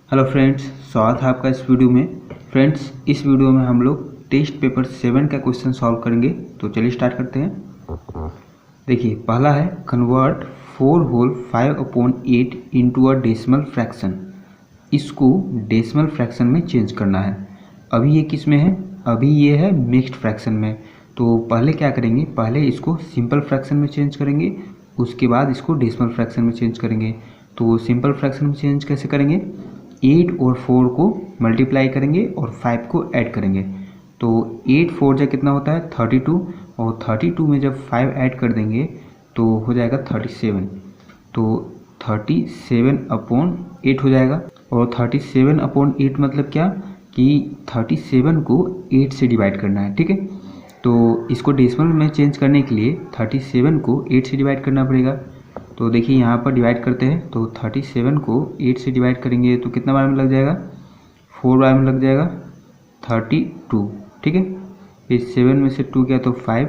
Hello friends, स्वागत है आपका इस वीडियो में। फ्रेंड्स, इस वीडियो में हम लोग टेस्ट पेपर 7 का क्वेश्चन सॉल्व करेंगे। तो चलिए स्टार्ट करते हैं। देखिए, पहला है convert 4 whole 5/8 into a decimal fraction. इसको डेसिमल फ्रैक्शन में चेंज करना है। अभी ये किस में है? अभी ये है मिक्स्ड फ्रैक्शन में। तो पहले क्या करेंगे, पहले इसको सिंपल फ्रैक्शन में चेंज करेंगे, उसके बाद इसको डेसिमल फ्रैक्शन में चेंज करेंगे। तो सिंपल फ्रैक्शन में चेंज कैसे करेंगे? 8 और 4 को मल्टीप्लाई करेंगे और 5 को ऐड करेंगे। तो 8 4 जा कितना होता है? 32, और 32 में जब 5 ऐड कर देंगे तो हो जाएगा 37। तो 37/8 हो जाएगा। और 37/8 मतलब क्या कि 37 को 8 से डिवाइड करना है, ठीक है। तो इसको डेसिमल में चेंज करने के लिए 37 को 8 से डिवाइड करना पड़ेगा। तो देखिए यहाँ पर डिवाइड करते हैं, तो 37 को 8 से डिवाइड करेंगे तो कितना बार में लग जाएगा? 4 बार में लग जाएगा, 32, ठीक है। फिर 7 में से 2 गया तो 5।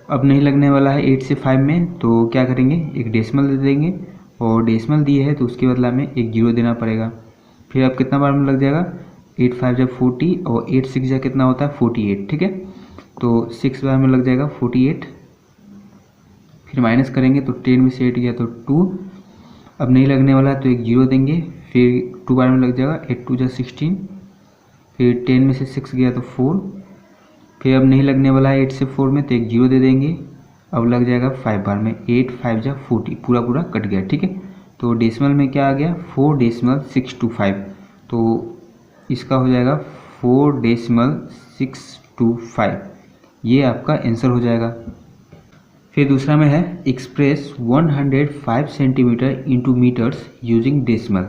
अब नहीं लगने वाला है 8 से 5 में, तो क्या करेंगे, एक डेसिमल दे देंगे, और डेसिमल दिए है तो उसके बदला में एक 0 देना पड़ेगा। फिर अब कितना बार में लग जाएगा? 8 5 जब 40, और 8 6 जा कितना होता है? 48, ठीक है। तो 6 बार में लग जाएगा 48। फिर माइनस करेंगे तो 10 में से 8 गया तो 2। अब नहीं लगने वाला तो एक 0 देंगे, फिर 2 बार में लग जाएगा, 8 2 जा 16। फिर 10 में से 6 गया तो 4। फिर अब नहीं लगने वाला है 8 से 4 में, तो एक 0 दे देंगे। अब लग जाएगा 5 बार में, 8 5 जा 40, पूरा पूरा कट गया, ठीक है। तो डेसिमल में क्या आ गया? 4.625। तो इसका हो जाएगा 4.625। ये आपका आंसर हो जाएगा। फिर दूसरा में है express 105 centimetre into metres using decimal.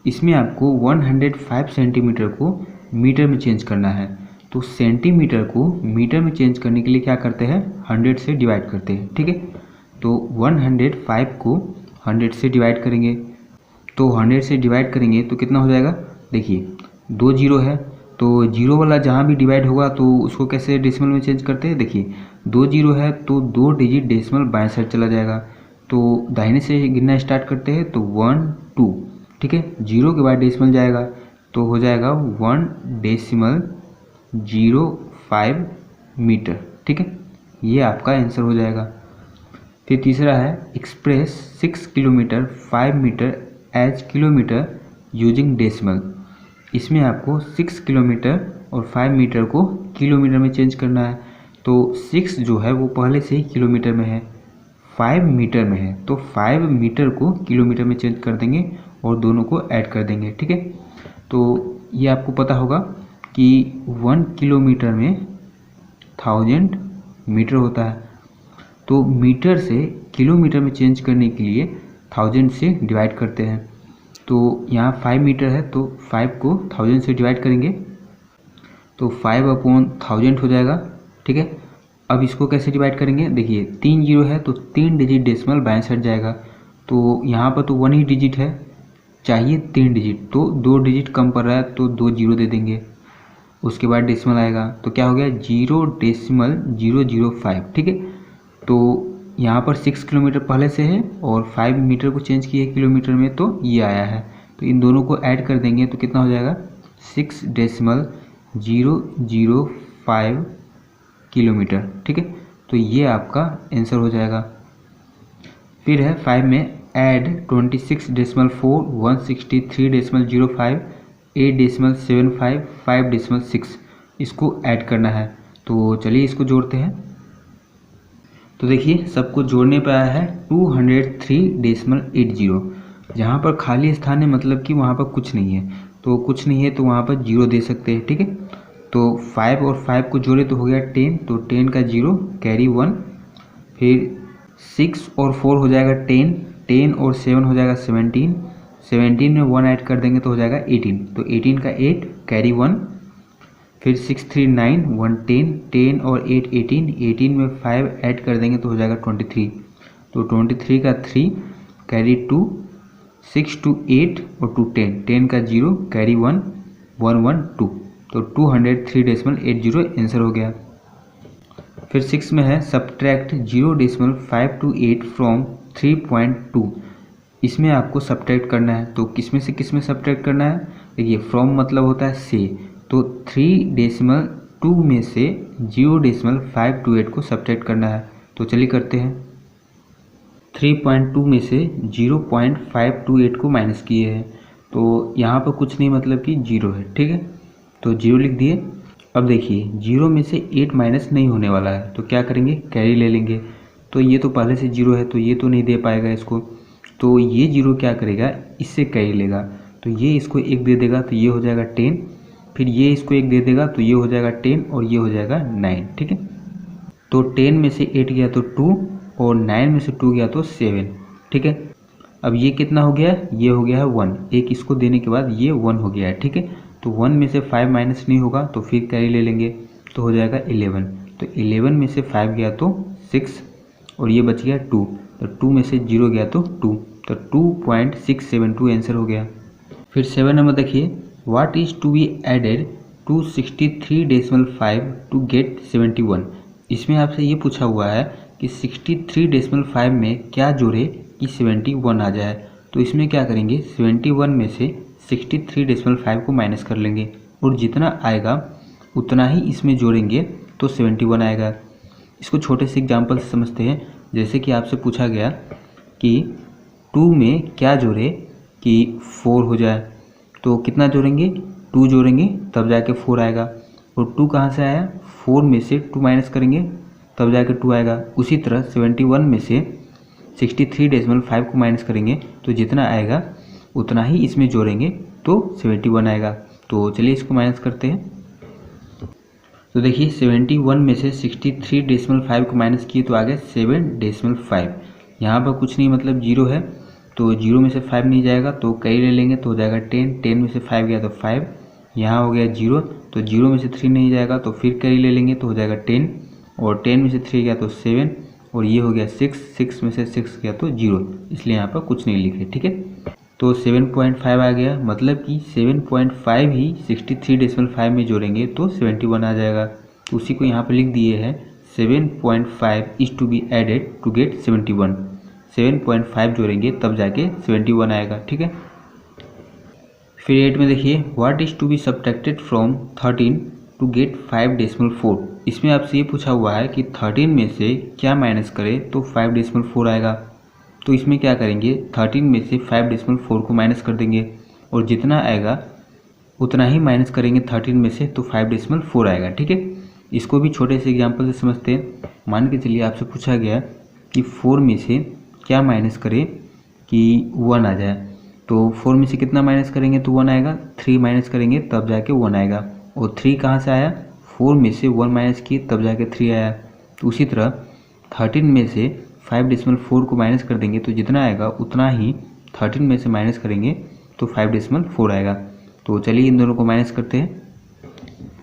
इसमें आपको 105 सेंटीमीटर को मीटर में चेंज करना है। तो सेंटीमीटर को मीटर में चेंज करने के लिए क्या करते हैं? 100 से डिवाइड करते हैं, ठीक है। तो 105 को 100 से डिवाइड करेंगे। तो 100 से डिवाइड करेंगे तो कितना हो जाएगा? देखिए 2 जीरो है, तो जीरो वाला जहाँ भी डिवाइड होगा तो उसको कैसे डेसिमल में चेंज करते हैं? देखिए 2 जीरो है तो 2 डिजिट डेसिमल बाएं साइड चला जाएगा। तो दाहिने से गिनना स्टार्ट करते हैं, तो 1 2, ठीक है। 0 के बाद डेसिमल जाएगा तो हो जाएगा 1.05 मीटर, ठीक है। ये आपका आंसर हो जाएगा। फिर तीसरा है express 6 kilometre 5 metre as kilometre using decimal. इसमें आपको 6 किलोमीटर और 5 मीटर को किलोमीटर में चेंज करना है। तो 6 जो है वो पहले से ही किलोमीटर में है, 5 मीटर में है, तो 5 मीटर को किलोमीटर में चेंज कर देंगे और दोनों को ऐड कर देंगे, ठीक है। तो ये आपको पता होगा कि 1 किलोमीटर में 1000 मीटर होता है। तो मीटर से किलोमीटर में चेंज करने के लिए 1000 से डिवाइड करते हैं। तो यहाँ 5 मीटर है तो 5 को 1000 से डिवाइड करेंगे तो 5/1000 हो जाएगा, ठीक है। अब इसको कैसे डिवाइड करेंगे? देखिए 3 जीरो है तो 3 डिजिट डेसिमल बाएं साइड जाएगा। तो यहाँ पर तो 1 ही डिजिट है, चाहिए 3 डिजिट, तो 2 डिजिट कम पड़ रहा है तो 2 जीरो दे देंगे। उसके बाद डेसिमल आएगा तो क्या हो गया? 0.005, ठीक है। तो यहाँ पर 6 किलोमीटर पहले से है और 5 मीटर को चेंज किया किलोमीटर में, तो ये आया है। तो इन दोनों को ऐड कर देंगे तो कितना हो जाएगा? 6.005 किलोमीटर, ठीक है। तो ये आपका आंसर हो जाएगा। फिर है 5 में ऐड 26.4 163.05 8.75 5.6, इसको ऐड करना है। तो चलिए इसको जोड़ते हैं। तो देखिए सबको जोड़ने पर आया है 203.80। जहाँ पर खाली स्थान है मतलब कि वहाँ पर कुछ नहीं है, तो कुछ नहीं है तो वहाँ पर 0 दे सकते हैं, ठीक है। तो 5 और 5 को जोड़े तो हो गया 10, तो 10 का 0 कैरी 1। फिर 6 और 4 हो जाएगा 10, 10 और 7 हो जाएगा 17, 17 में 1 ऐड कर देंगे तो हो जाएगा 18, तो 18 का 8 कैरी 1। फिर 6 3 9 1 10, 10 और 8 18, 18 में 5 ऐड कर देंगे तो हो जाएगा 23, तो 23 का 3 कैरी 2, 6 2 8 और 2 10, 10 का 0 कैरी 1 1 1 2, तो 203.80 आंसर हो गया। फिर 6 में है सब्ट्रैक्ट 0.528 फ्रॉम 3.2। इसमें आपको सब्ट्रैक्ट करना है। तो किस में से किस में सब्ट्रैक्ट करना है? देखिए फ्रॉम मतलब होता है से, तो 3.2 में से 0.528 को सब्ट्रैक्ट करना है। तो चलिए करते हैं। 3.2 में से 0.528 को माइनस किए हैं, तो यहाँ पर कुछ नहीं मतलब कि 0 है, ठीक है। तो 0 लिख दिए। अब देखिए 0 में से 8 माइनस नहीं होने वाला है, तो क्या करेंगे? कैरी ले लेंगे। तो ये तो पहले से 0 है, तो ये तो नहीं दे पाएगा इसको, तो ये 0 क्या करेगा? इससे कैरी लेगा। तो ये इसको 1 दे देगा, तो ये हो जाएगा 10। फिर ये इसको 1 दे देगा, तो ये हो जाएगा 10 और ये हो जाएगा 9, ठीक है। तो 10 में से 8 गया तो 2 और 9 में से 2 गया तो 7, ठीक है। अब ये कितना हो गया? ये हो गया है 1। एक इसको देने के बाद ये 1 हो गया है, ठीक है। तो 1 में से 5 माइनस नहीं होगा, तो फिर कैरी ले लेंगे, तो हो जाएगा 11। तो 11 में से 5 गया तो 6 और ये बच गया 2। तो 2 में से 0 गया तो 2, तो 2.672 आंसर हो गया। फिर 7 नंबर देखिए, what is to be added to 63.5 to get 71। इसमें आपसे ये पूछा हुआ है कि 63.5 में क्या जोड़े कि 71 आ जाए। तो इसमें क्या करेंगे? 71 में से 63.5 को माइनस कर लेंगे और जितना आएगा उतना ही इसमें जोड़ेंगे, तो 71 आएगा। इसको छोटे से एग्जाम्पल से समझते हैं। जैसे कि आपसे पूछा गया कि 2 में क्या जोड़े कि 4 हो जाए, तो कितना जोड़ेंगे? 2 जोड़ेंगे तब जाके 4 आएगा। और 2 कहाँ से आया? 4 में से 2 माइनस करेंगे तब जाके 2 आएगा। उसी तरह 71 में से 63.5 को माइनस करेंगे, तो जितना आएगा उतना ही इसमें जोड़ेंगे, तो 71 आएगा। तो चलिए इसको माइनस करते हैं। तो देखिए 71 में से 63.5 को माइनस किए तो आ गया 7.5। यहाँ पर कुछ नहीं मतलब 0 है, तो 0 में से 5 नहीं जाएगा, तो कई ले लेंगे तो हो जाएगा 10। 10 में से 5 गया तो 5, यहाँ हो गया 0, तो 0 में से 3 नहीं जाएगा, तो फिर कई ले लेंगे तो हो जाएगा 10 और 10 में से 3 गया तो 7 और ये हो गया 6। 6 में से 6 गया तो 0, इसलिए यहाँ पर कुछ नहीं लिखे, ठीक है। तो 7.5 आ गया, मतलब कि 7.5 ही 63.5 में जोड़ेंगे तो 71 आ जाएगा। तो उसी को यहाँ पर लिख दिए हैं 7.5 is to be added to get 71। 7.5 जोड़ेंगे तब जाके 71 आएगा, ठीक है। फिर 8 में देखिए, what is to be subtracted from 13 to get 5.4। इसमें आपसे ये पूछा हुआ है कि 13 में से क्या माइनस करें तो 5.4 आएगा। तो इसमें क्या करेंगे? 13 में से 5.4 को माइनस कर देंगे और जितना आएगा उतना ही माइनस करेंगे 13 में से, तो 5.4 आएगा, ठीक है। इसको भी छोटे से एग्जांपल से समझते हैं। मान के चलिए आपसे पूछा गया कि 4 में से क्या माइनस करें कि 1 आ जाए। तो 4 में से कितना माइनस करेंगे तो 1 आएगा। 3 माइनस करेंगे तब जाके 1 आएगा। और 3 कहाँ से आया? 4 में से 1 माइनस किए तब जाके 3 आया। तो उसी तरह 13 में से 5.4 को माइनस कर देंगे, तो जितना आएगा उतना ही 13 में से माइनस करेंगे तो 5.4 आएगा। तो चलिए इन दोनों को माइनस करते हैं।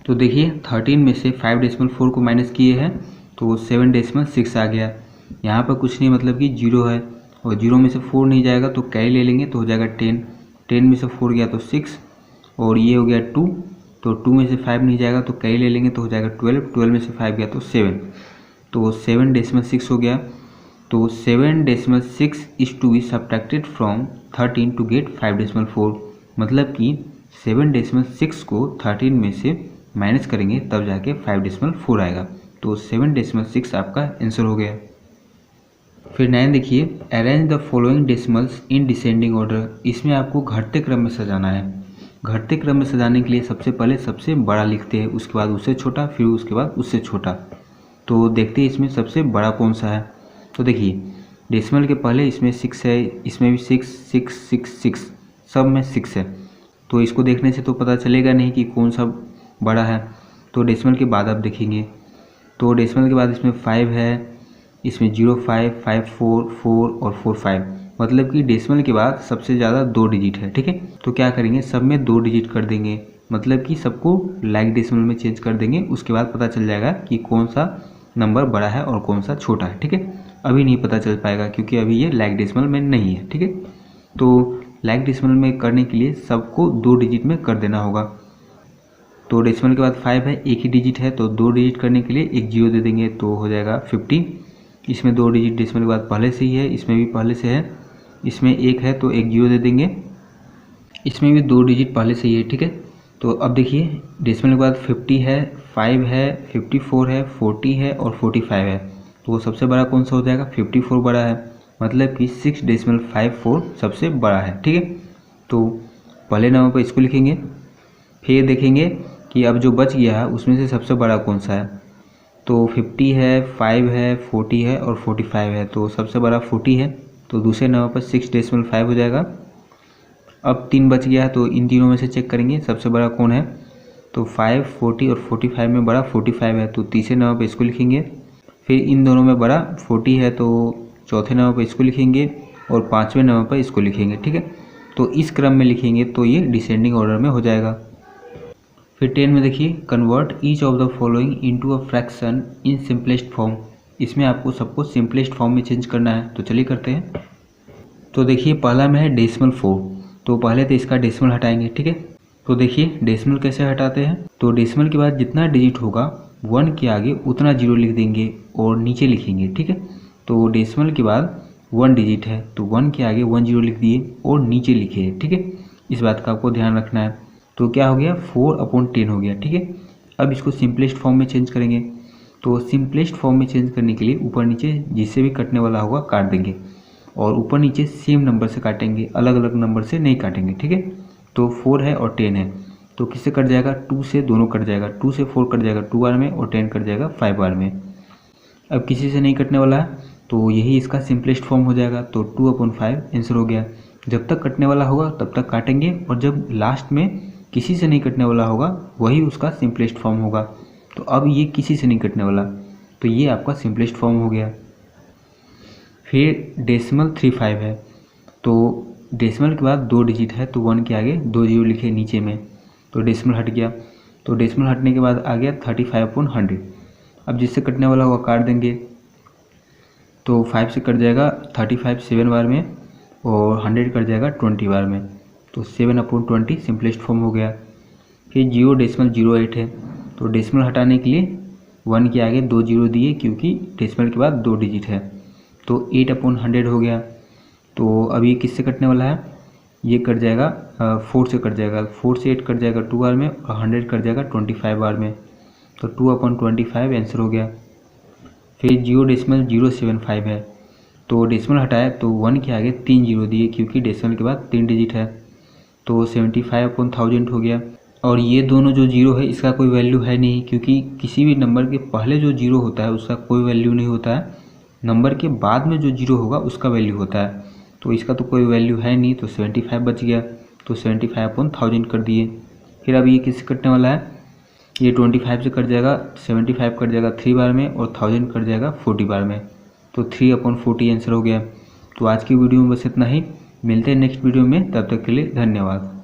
तो देखिए 13 में से 5.4 को माइनस किए हैं तो 7.6 आ गया। यहाँ पर कुछ नहीं मतलब कि 0 है और 0 में से 4 नहीं जाएगा, तो कैरी ले लेंगे तो हो जाएगा 10। 10 में से 4 गया तो 6 और ये हो गया 2, तो 2 में से 5 नहीं जाएगा, तो कैरी ले लेंगे तो हो जाएगा 12। 12 में से 5 गया तो 7, तो 7.6 हो गया। तो 7.6 is to be subtracted from 13 to get 5.4। मतलब कि 7.6 को 13 में से माइनस करेंगे तब जाके 5.4 आएगा। तो 7.6 आपका आंसर हो गया। फिर 9 देखिए, arrange the following decimals in descending order. इसमें आपको घटते क्रम में सजाना है। घटते क्रम में सजाने के लिए सबसे पहले सबसे बड़ा लिखते हैं, उसके बाद उससे छोटा, फिर उसके बाद उससे छोटा। तो देखते हैं इसमें सबसे बड़ा कौन सा है। तो देखिए डेसिमल के पहले इसमें 6 है, इसमें भी 6 6 6 6, सब में 6 है। तो इसको देखने से तो पता चलेगा नहीं कि कौन सा बड़ा है। तो डेसिमल के बाद आप देखेंगे, तो डेसिमल के बाद इसमें 5 है, इसमें 0 5 5 4 4 और 4 5। मतलब कि डेसिमल के बाद सबसे ज़्यादा 2 डिजिट है, ठीक है। तो क्या करेंगे, सब में 2 डिजिट कर देंगे, मतलब कि सबको लाइक डेसिमल में चेंज कर देंगे। उसके बाद पता चल जाएगा कि कौन सा नंबर बड़ा है और कौन सा छोटा है, ठीक है। अभी नहीं पता चल पाएगा क्योंकि अभी ये लाइक डेसिमल में नहीं है, ठीक है। तो लाइक डेसिमल में करने के लिए सबको 2 डिजिट में कर देना होगा। तो डेसिमल के बाद 5 है, एक ही डिजिट है, तो 2 डिजिट करने के लिए एक 0 दे देंगे तो हो जाएगा 50। इसमें 2 डिजिट डेसिमल के बाद पहले से ही है, इसमें भी पहले से है, इसमें 1 है तो एक 0 दे देंगे। इसमें भी 2 डिजिट पहले से ही है, ठीक है। तो अब देखिए डेसिमल के बाद 50 है, 5 है, 54 है, 40 है और 45 है। तो वो सबसे बड़ा कौन सा हो जाएगा? 54 बड़ा है, मतलब कि 6.54 सबसे बड़ा है, ठीक है। तो पहले नंबर पर इसको लिखेंगे, फिर देखेंगे कि अब जो बच गया है उसमें से सबसे बड़ा कौन सा है। तो 50 है, 5 है, 40 है और 45 है। तो सबसे बड़ा 40 है, तो दूसरे नंबर पर 6.5 हो जाएगा। अब 3 बच गया है, तो इन तीनों में से चेक करेंगे सबसे बड़ा कौन है। तो 5, 40 और 45 में बड़ा 45 है, तो तीसरे नंबर पर इसको लिखेंगे। फिर इन दोनों में बड़ा 40 है, तो चौथे नंबर पर इसको लिखेंगे और पाँचवें नंबर पर इसको लिखेंगे, ठीक है। तो इस क्रम में लिखेंगे तो ये डिसेंडिंग ऑर्डर में हो जाएगा। फिर 10 में देखिए, convert each of the following into a fraction in simplest form. इसमें आपको सबको सिंपलेस्ट फॉर्म में चेंज करना है, तो चलिए करते हैं। तो देखिए पहला में है डेसिमल 4, तो पहले तो इसका डेसिमल हटाएंगे, ठीक है। तो देखिए डेसिमल कैसे हटाते हैं। तो डेसिमल के बाद जितना डिजिट होगा 1 के आगे उतना 0 लिख देंगे और नीचे लिखेंगे, ठीक है। तो डेसिमल के बाद 1 डिजिट है तो 1 के आगे 1 0 लिख दिए और नीचे लिखे, ठीक है। इस बात का आपको ध्यान रखना है। तो क्या हो गया? 4/10 हो गया, ठीक है। अब इसको सिंपलेस्ट फॉर्म में चेंज करेंगे। तो सिंपलेस्ट फॉर्म में चेंज करने के लिए ऊपर नीचे जिससे भी कटने वाला होगा काट देंगे और ऊपर नीचे सेम नंबर से काटेंगे, अलग अलग नंबर से नहीं काटेंगे, ठीक है। तो 4 है और 10 है, तो किससे कट जाएगा? 2 से दोनों कट जाएगा, 2 से 4 कट जाएगा 2 बार में और 10 कट जाएगा 5 बार में। अब किसी से नहीं कटने वाला है तो यही इसका सिंपलेस्ट फॉर्म हो जाएगा। तो 2/5 आंसर हो गया। जब तक कटने वाला होगा तब तक काटेंगे और जब लास्ट में किसी से नहीं कटने वाला होगा वही उसका सिंपलेस्ट फॉर्म होगा। तो अब ये किसी से नहीं कटने वाला, तो ये आपका सिंपलेस्ट फॉर्म हो गया। फिर डेसिमल 35 है, तो डेसिमल के बाद 2 डिजिट है तो 1 के आगे 2 0 लिखे नीचे में, तो डेसिमल हट गया। तो डेसिमल हटने के बाद आ गया 35/100। अब जिससे कटने वाला होगा काट देंगे। तो 5 से कट जाएगा 35 7 बार में और 100 कट जाएगा 20 बार में, तो 7/20 सिंपलेस्ट फॉर्म हो गया। फिर 0.08 है, तो डेसिमल हटाने के लिए 1 के आगे 2 0 दिए क्योंकि डेसिमल के बाद 2 डिजिट है, तो 8/100 हो गया। तो अब ये किससे कटने वाला है? ये कट जाएगा 4 से कट जाएगा, 4 से 8 कट जाएगा 2 बार में और 100 कट जाएगा 25 बार में, तो 2/25 आंसर हो गया। फिर 0.075 है, तो डेसिमल हटाया तो 1 के आगे 3 0 दिए क्योंकि डेसिमल के बाद 3 डिजिट है, तो 75/1000 हो गया। और ये दोनों जो जीरो है इसका कोई वैल्यू है नहीं, क्योंकि किसी भी नंबर के पहले जो जीरो होता है उसका कोई वैल्यू नहीं होता है, नंबर के बाद में जो जीरो होगा उसका वैल्यू होता है। तो इसका तो कोई वैल्यू है नहीं, तो 75 बच गया, तो 75/1000 कर दिए। फिर अब ये किससे कटने वाला है? ये 25 से कट जाएगा, 75 कट जाएगा 3 बार में और 1000 कट जाएगा 40 बार में, तो 3/40 आंसर हो गया। तो आज की वीडियो में बस इतना ही, मिलते हैं नेक्स्ट वीडियो में, तब तक के लिए धन्यवाद।